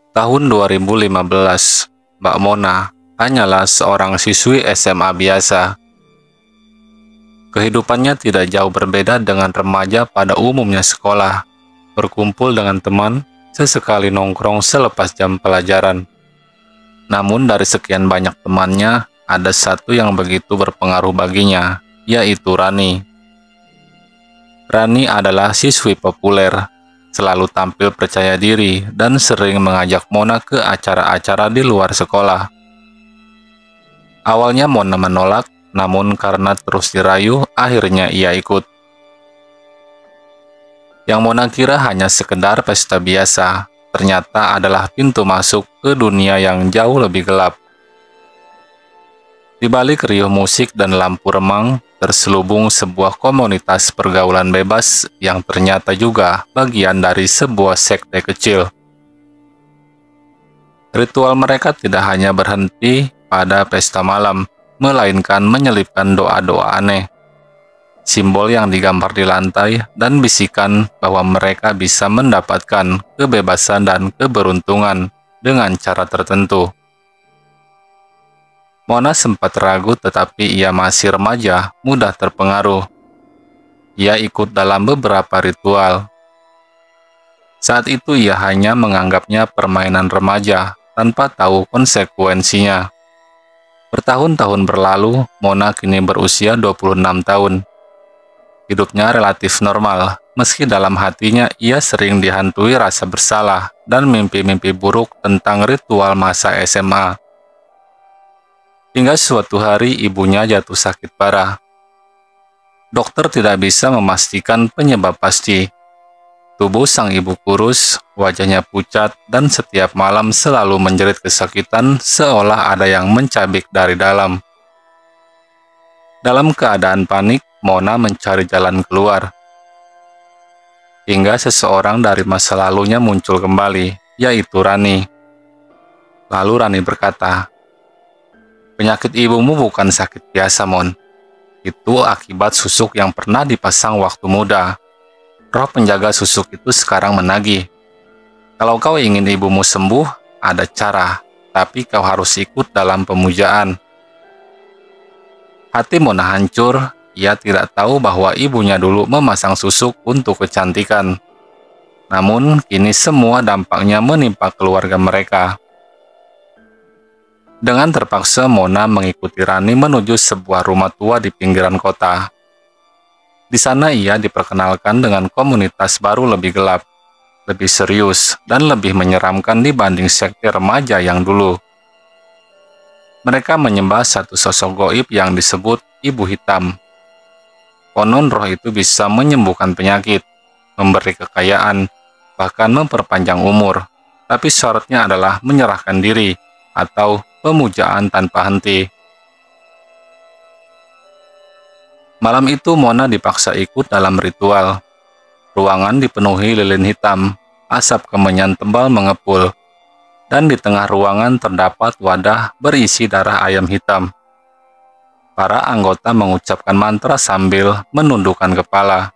Tahun 2015, Mbak Mona hanyalah seorang siswi SMA biasa. Kehidupannya tidak jauh berbeda dengan remaja pada umumnya sekolah, berkumpul dengan teman, sesekali nongkrong selepas jam pelajaran. Namun dari sekian banyak temannya, ada satu yang begitu berpengaruh baginya, yaitu Rani. Rani adalah siswi populer, selalu tampil percaya diri dan sering mengajak Mona ke acara-acara di luar sekolah. Awalnya Mona menolak, namun karena terus dirayu, akhirnya ia ikut. Yang Mona kira hanya sekedar pesta biasa, ternyata adalah pintu masuk ke dunia yang jauh lebih gelap. Di balik riuh musik dan lampu remang, terselubung sebuah komunitas pergaulan bebas yang ternyata juga bagian dari sebuah sekte kecil. Ritual mereka tidak hanya berhenti pada pesta malam, melainkan menyelipkan doa-doa aneh, simbol yang digambar di lantai, dan bisikan bahwa mereka bisa mendapatkan kebebasan dan keberuntungan dengan cara tertentu. Mona sempat ragu, tetapi ia masih remaja, mudah terpengaruh. Ia ikut dalam beberapa ritual. Saat itu ia hanya menganggapnya permainan remaja, tanpa tahu konsekuensinya. Bertahun-tahun berlalu, Mona kini berusia 26 tahun. Hidupnya relatif normal, meski dalam hatinya ia sering dihantui rasa bersalah dan mimpi-mimpi buruk tentang ritual masa SMA. Hingga suatu hari ibunya jatuh sakit parah. Dokter tidak bisa memastikan penyebab pasti. Tubuh sang ibu kurus, wajahnya pucat, dan setiap malam selalu menjerit kesakitan seolah ada yang mencabik dari dalam. Dalam keadaan panik, Mona mencari jalan keluar. Hingga seseorang dari masa lalunya muncul kembali, yaitu Rani. Lalu Rani berkata, "Penyakit ibumu bukan sakit biasa, Mon. Itu akibat susuk yang pernah dipasang waktu muda. Roh penjaga susuk itu sekarang menagih. Kalau kau ingin ibumu sembuh, ada cara, tapi kau harus ikut dalam pemujaan." Hati Mona hancur, ia tidak tahu bahwa ibunya dulu memasang susuk untuk kecantikan. Namun, kini semua dampaknya menimpa keluarga mereka. Dengan terpaksa, Mona mengikuti Rani menuju sebuah rumah tua di pinggiran kota. Di sana ia diperkenalkan dengan komunitas baru lebih gelap, lebih serius, dan lebih menyeramkan dibanding sekte remaja yang dulu. Mereka menyembah satu sosok goib yang disebut Ibu Hitam. Konon roh itu bisa menyembuhkan penyakit, memberi kekayaan, bahkan memperpanjang umur. Tapi syaratnya adalah menyerahkan diri atau pemujaan tanpa henti. Malam itu Mona dipaksa ikut dalam ritual. Ruangan dipenuhi lilin hitam, asap kemenyan tebal mengepul, dan di tengah ruangan terdapat wadah berisi darah ayam hitam. Para anggota mengucapkan mantra sambil menundukkan kepala.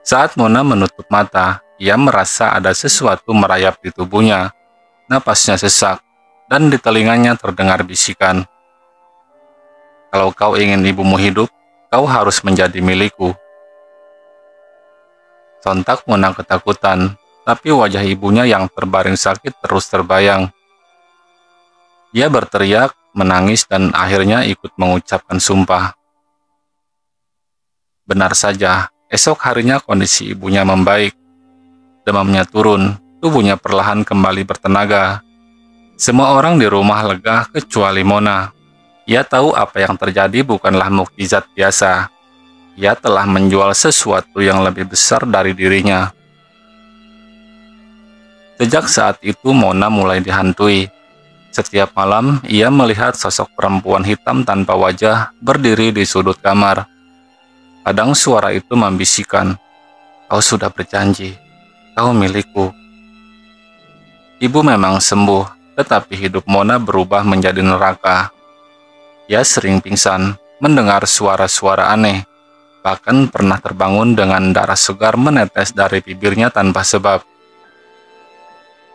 Saat Mona menutup mata, ia merasa ada sesuatu merayap di tubuhnya. Napasnya sesak, dan di telinganya terdengar bisikan, "Kalau kau ingin ibumu hidup, kau harus menjadi milikku." Sontak Mona ketakutan, tapi wajah ibunya yang terbaring sakit terus terbayang. Ia berteriak, menangis, dan akhirnya ikut mengucapkan sumpah. Benar saja, esok harinya kondisi ibunya membaik. Demamnya turun, tubuhnya perlahan kembali bertenaga. Semua orang di rumah lega kecuali Mona. Ia tahu apa yang terjadi bukanlah mukjizat biasa. Ia telah menjual sesuatu yang lebih besar dari dirinya. Sejak saat itu Mona mulai dihantui. Setiap malam ia melihat sosok perempuan hitam tanpa wajah berdiri di sudut kamar. Kadang suara itu membisikkan, "Kau sudah berjanji, kau milikku." Ibu memang sembuh, tetapi hidup Mona berubah menjadi neraka. Ia sering pingsan, mendengar suara-suara aneh, bahkan pernah terbangun dengan darah segar menetes dari bibirnya tanpa sebab.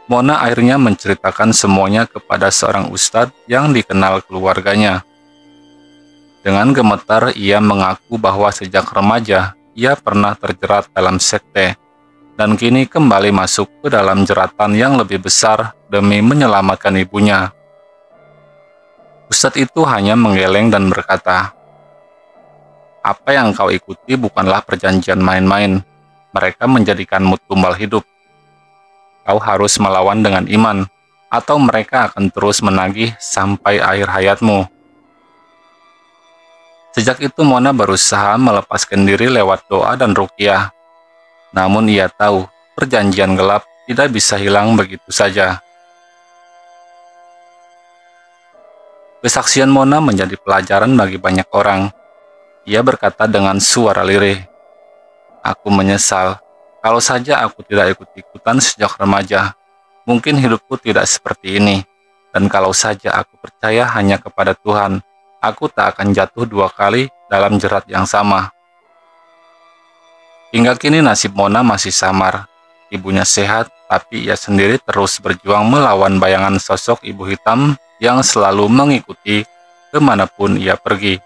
Mona akhirnya menceritakan semuanya kepada seorang ustadz yang dikenal keluarganya. Dengan gemetar, ia mengaku bahwa sejak remaja, ia pernah terjerat dalam sekte, dan kini kembali masuk ke dalam jeratan yang lebih besar demi menyelamatkan ibunya. Ustadz itu hanya menggeleng dan berkata, "Apa yang kau ikuti bukanlah perjanjian main-main. Mereka menjadikanmu tumbal hidup. Kau harus melawan dengan iman, atau mereka akan terus menagih sampai akhir hayatmu." Sejak itu Mona berusaha melepaskan diri lewat doa dan ruqyah. Namun ia tahu perjanjian gelap tidak bisa hilang begitu saja. Kesaksian Mona menjadi pelajaran bagi banyak orang. Ia berkata dengan suara lirih, "Aku menyesal. Kalau saja aku tidak ikut-ikutan sejak remaja, mungkin hidupku tidak seperti ini. Dan kalau saja aku percaya hanya kepada Tuhan, aku tak akan jatuh 2 kali dalam jerat yang sama." Hingga kini nasib Mona masih samar. Ibunya sehat, tapi ia sendiri terus berjuang melawan bayangan sosok ibu hitam yang selalu mengikuti kemanapun ia pergi.